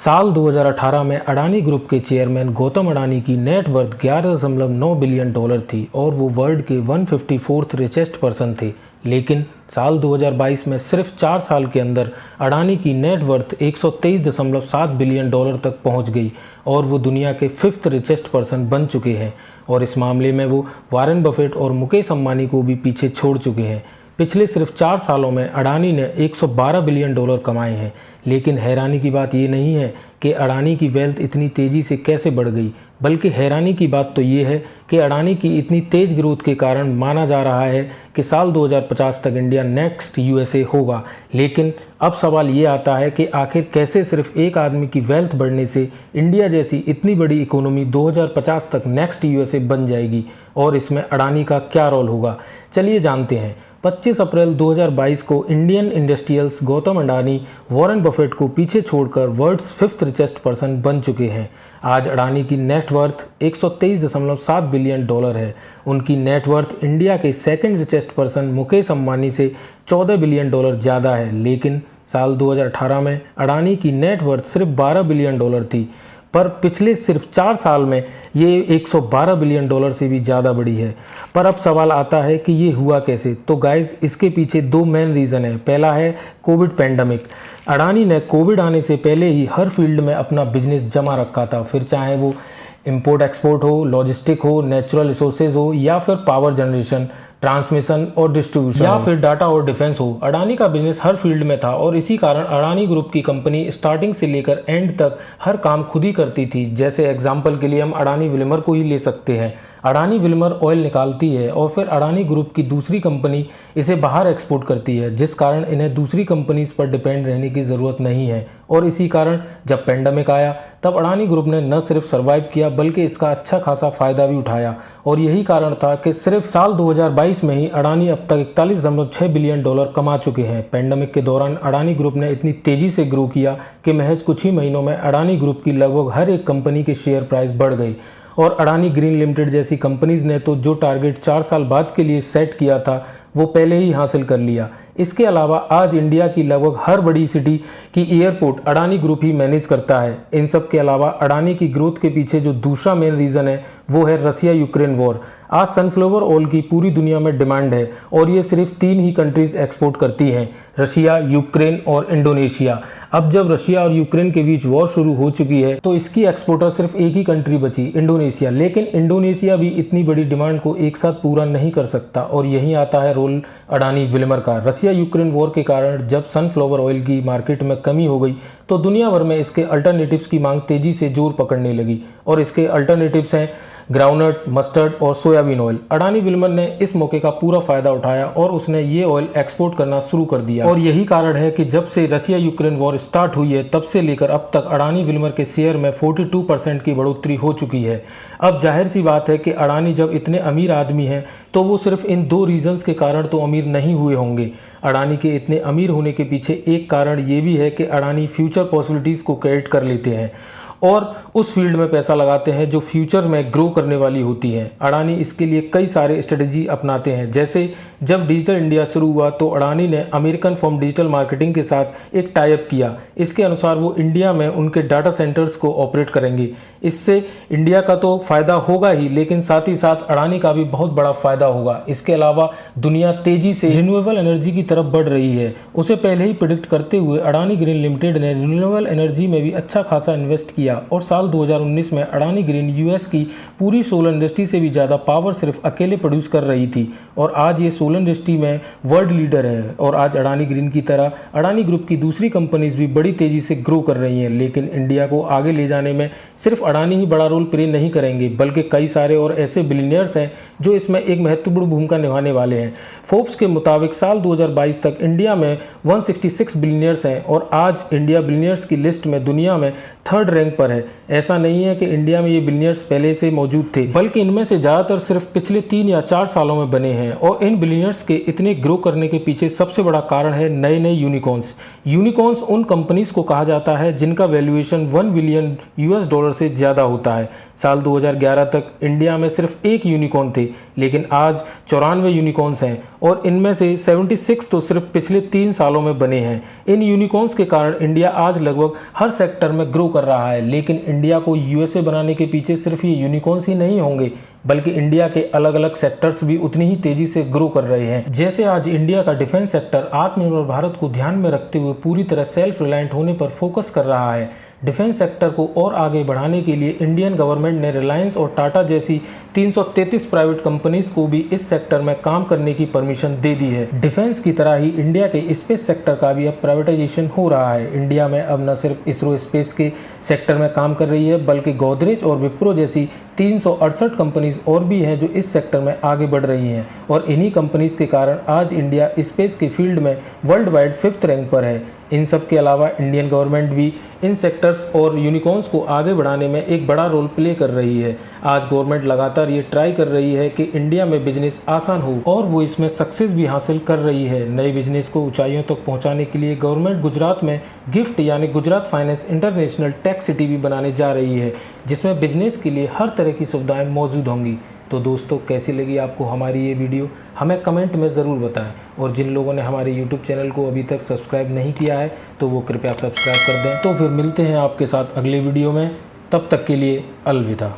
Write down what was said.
साल 2018 में अडानी ग्रुप के चेयरमैन गौतम अडानी की नेट वर्थ 11.9 बिलियन डॉलर थी और वो वर्ल्ड के 154th रिचेस्ट पर्सन थे। लेकिन साल 2022 में सिर्फ 4 साल के अंदर अडानी की नेट वर्थ 123.7 बिलियन डॉलर तक पहुंच गई और वो दुनिया के 5th रिचेस्ट पर्सन बन चुके हैं। और इस मामले में वो वॉरेन बफेट और मुकेश अंबानी को भी पीछे छोड़ चुके हैं। पिछले सिर्फ 4 सालों में अडानी ने 112 बिलियन डॉलर कमाए हैं। लेकिन हैरानी की बात ये नहीं है कि अडानी की वेल्थ इतनी तेज़ी से कैसे बढ़ गई, बल्कि हैरानी की बात तो ये है कि अडानी की इतनी तेज़ ग्रोथ के कारण माना जा रहा है कि साल 2050 तक इंडिया नेक्स्ट यूएसए होगा। लेकिन अब सवाल ये आता है कि आखिर कैसे सिर्फ एक आदमी की वेल्थ बढ़ने से इंडिया जैसी इतनी बड़ी इकोनॉमी 2050 तक नेक्स्ट यूएसए बन जाएगी और इसमें अडानी का क्या रोल होगा। चलिए जानते हैं। 25 अप्रैल 2022 को Indian industrials Gautam Adani Warren Buffett को पीछे छोड़कर वर्ल्ड्स 5th रिचेस्ट पर्सन बन चुके हैं। आज अडानी की नेट वर्थ 123.7 बिलियन डॉलर है। उनकी नेट वर्थ इंडिया के 2nd richest person Mukesh Ambani से 14 बिलियन डॉलर ज़्यादा है। लेकिन साल 2018 में अडानी की नेट वर्थ सिर्फ 12 बिलियन डॉलर थी, पर पिछले सिर्फ 4 साल में ये 112 बिलियन डॉलर से भी ज़्यादा बढ़ी है। पर अब सवाल आता है कि ये हुआ कैसे। तो गाइज, इसके पीछे 2 मेन रीज़न है। पहला है कोविड पैंडमिक। अडानी ने कोविड आने से पहले ही हर फील्ड में अपना बिजनेस जमा रखा था, फिर चाहे वो इंपोर्ट एक्सपोर्ट हो, लॉजिस्टिक हो, नेचुरल रिसोर्सेज हो, या फिर पावर जनरेशन, ट्रांसमिशन और डिस्ट्रीब्यूशन, या फिर डाटा और डिफेंस हो। अडानी का बिजनेस हर फील्ड में था और इसी कारण अडानी ग्रुप की कंपनी स्टार्टिंग से लेकर एंड तक हर काम खुद ही करती थी। जैसे एग्जांपल के लिए हम अडानी विल्मर को ही ले सकते हैं। अडानी विल्मर ऑयल निकालती है और फिर अडानी ग्रुप की दूसरी कंपनी इसे बाहर एक्सपोर्ट करती है, जिस कारण इन्हें दूसरी कंपनीज पर डिपेंड रहने की ज़रूरत नहीं है। और इसी कारण जब पेंडेमिक आया तब अडानी ग्रुप ने न सिर्फ सर्वाइव किया बल्कि इसका अच्छा खासा फ़ायदा भी उठाया। और यही कारण था कि सिर्फ साल 2022 में ही अडानी अब तक 41.6 बिलियन डॉलर कमा चुके हैं। पेंडेमिक के दौरान अडानी ग्रुप ने इतनी तेज़ी से ग्रो किया कि महज कुछ ही महीनों में अडानी ग्रुप की लगभग हर एक कंपनी के शेयर प्राइस बढ़ गई। और अडानी ग्रीन लिमिटेड जैसी कंपनीज ने तो जो टारगेट 4 साल बाद के लिए सेट किया था वो पहले ही हासिल कर लिया। इसके अलावा आज इंडिया की लगभग हर बड़ी सिटी की एयरपोर्ट अडानी ग्रुप ही मैनेज करता है। इन सब के अलावा अडानी की ग्रोथ के पीछे जो दूसरा मेन रीज़न है वो है रसिया यूक्रेन वॉर। आज सनफ्लावर ऑयल की पूरी दुनिया में डिमांड है और ये सिर्फ 3 ही कंट्रीज एक्सपोर्ट करती हैं, रशिया, यूक्रेन और इंडोनेशिया। अब जब रशिया और यूक्रेन के बीच वॉर शुरू हो चुकी है तो इसकी एक्सपोर्टर सिर्फ एक ही कंट्री बची, इंडोनेशिया। लेकिन इंडोनेशिया भी इतनी बड़ी डिमांड को एक साथ पूरा नहीं कर सकता और यहीं आता है रोल अडानी विल्मर का। रसिया यूक्रेन वॉर के कारण जब सनफ्लावर ऑयल की मार्केट में कमी हो गई तो दुनिया भर में इसके अल्टरनेटिव्स की मांग तेजी से जोर पकड़ने लगी और इसके अल्टरनेटिव्स हैं ग्राउंडनट, मस्टर्ड और सोयाबीन ऑयल। अडानी विल्मर ने इस मौके का पूरा फायदा उठाया और उसने ये ऑयल एक्सपोर्ट करना शुरू कर दिया। और यही कारण है कि जब से रसिया यूक्रेन वॉर स्टार्ट हुई है तब से लेकर अब तक अडानी विल्मर के शेयर में 42% की बढ़ोतरी हो चुकी है। अब जाहिर सी बात है कि अडानी जब इतने अमीर आदमी हैं तो वो सिर्फ इन 2 रीजन्स के कारण तो अमीर नहीं हुए होंगे। अडानी के इतने अमीर होने के पीछे एक कारण ये भी है कि अडानी फ्यूचर पॉसिबिलिटीज़ को क्रिएट कर लेते हैं और उस फील्ड में पैसा लगाते हैं जो फ्यूचर में ग्रो करने वाली होती है। अडानी इसके लिए कई सारे स्ट्रेटजी अपनाते हैं। जैसे जब डिजिटल इंडिया शुरू हुआ तो अडानी ने अमेरिकन फर्म डिजिटल मार्केटिंग के साथ एक टाई अप किया। इसके अनुसार वो इंडिया में उनके डाटा सेंटर्स को ऑपरेट करेंगे। इससे इंडिया का तो फ़ायदा होगा ही, लेकिन साथ ही साथ अडानी का भी बहुत बड़ा फ़ायदा होगा। इसके अलावा दुनिया तेज़ी से रिन्यूएबल एनर्जी की तरफ बढ़ रही है। उसे पहले ही प्रिडिक्ट करते हुए अडानी ग्रीन लिमिटेड ने रिन्यूएबल एनर्जी में भी अच्छा खासा इन्वेस्ट किया और साल 2019 में अडानी ग्रीन यूएस की पूरी सोलर इंडस्ट्री से भी ज़्यादा पावर सिर्फ अकेले प्रोड्यूस कर रही थी और आज ये सोलर इंडस्ट्री में वर्ल्ड लीडर है। और आज अडानी ग्रीन की तरह अडानी ग्रुप की दूसरी कंपनीज भी बड़ी तेज़ी से ग्रो कर रही हैं। लेकिन इंडिया को आगे ले जाने में सिर्फ अडानी ही बड़ा रोल प्ले नहीं करेंगे, बल्कि कई सारे और ऐसे बिलियनियर्स हैं जो इसमें एक महत्वपूर्ण भूमिका निभाने वाले हैं। फोर्ब्स के मुताबिक साल 2022 तक इंडिया में 166 बिलियनियर्स हैं और आज इंडिया बिलियनियर्स की लिस्ट में दुनिया में 3rd रैंक पर है। ऐसा नहीं है कि इंडिया में ये बिलियनियर्स पहले से मौजूद थे, बल्कि इनमें से ज़्यादातर सिर्फ पिछले 3 या 4 सालों में बने हैं। और इन बिलियनियर्स के इतने ग्रो करने के पीछे सबसे बड़ा कारण है नए नए यूनिकॉर्न्स। यूनिकॉर्न्स उन कंपनीज को कहा जाता है जिनका वैल्यूएशन $1 बिलियन से ज़्यादा होता है। साल 2011 तक इंडिया में सिर्फ एक यूनिकॉर्न थे, लेकिन आज 94 यूनिकॉर्न्स हैं और इनमें से 76 तो सिर्फ पिछले 3 सालों में बने हैं। इन यूनिकॉर्न्स के कारण इंडिया आज लगभग हर सेक्टर में ग्रो कर रहा है। लेकिन इंडिया को यूएसए बनाने के पीछे सिर्फ ये यूनिकॉर्न्स ही नहीं होंगे, बल्कि इंडिया के अलग अलग सेक्टर्स भी उतनी ही तेजी से ग्रो कर रहे हैं। जैसे आज इंडिया का डिफेंस सेक्टर आत्मनिर्भर भारत को ध्यान में रखते हुए पूरी तरह सेल्फ रिलायंट होने पर फोकस कर रहा है। डिफेंस सेक्टर को और आगे बढ़ाने के लिए इंडियन गवर्नमेंट ने रिलायंस और टाटा जैसी 333 प्राइवेट कंपनीज को भी इस सेक्टर में काम करने की परमिशन दे दी है। डिफेंस की तरह ही इंडिया के स्पेस सेक्टर का भी अब प्राइवेटाइजेशन हो रहा है। इंडिया में अब न सिर्फ इसरो स्पेस के सेक्टर में काम कर रही है, बल्कि गोदरेज और विप्रो जैसी 368 कंपनीज और भी हैं जो इस सेक्टर में आगे बढ़ रही हैं। और इन्हीं कंपनीज के कारण आज इंडिया स्पेस के फील्ड में वर्ल्ड वाइड 5th रैंक पर है। इन सब के अलावा इंडियन गवर्नमेंट भी इन सेक्टर्स और यूनिकॉर्न्स को आगे बढ़ाने में एक बड़ा रोल प्ले कर रही है। आज गवर्नमेंट लगातार ये ट्राई कर रही है कि इंडिया में बिजनेस आसान हो, और वो इसमें सक्सेस भी हासिल कर रही है। नए बिजनेस को ऊंचाइयों तक पहुंचाने के लिए गवर्नमेंट गुजरात में गिफ्ट यानी Gujarat finance international tech city भी बनाने जा रही है, जिसमें बिजनेस के लिए हर तरह की सुविधाएं मौजूद होंगी। तो दोस्तों, कैसी लगी आपको हमारी ये वीडियो, हमें कमेंट में ज़रूर बताएं। और जिन लोगों ने हमारे YouTube चैनल को अभी तक सब्सक्राइब नहीं किया है तो वो कृपया सब्सक्राइब कर दें। तो फिर मिलते हैं आपके साथ अगले वीडियो में, तब तक के लिए अलविदा।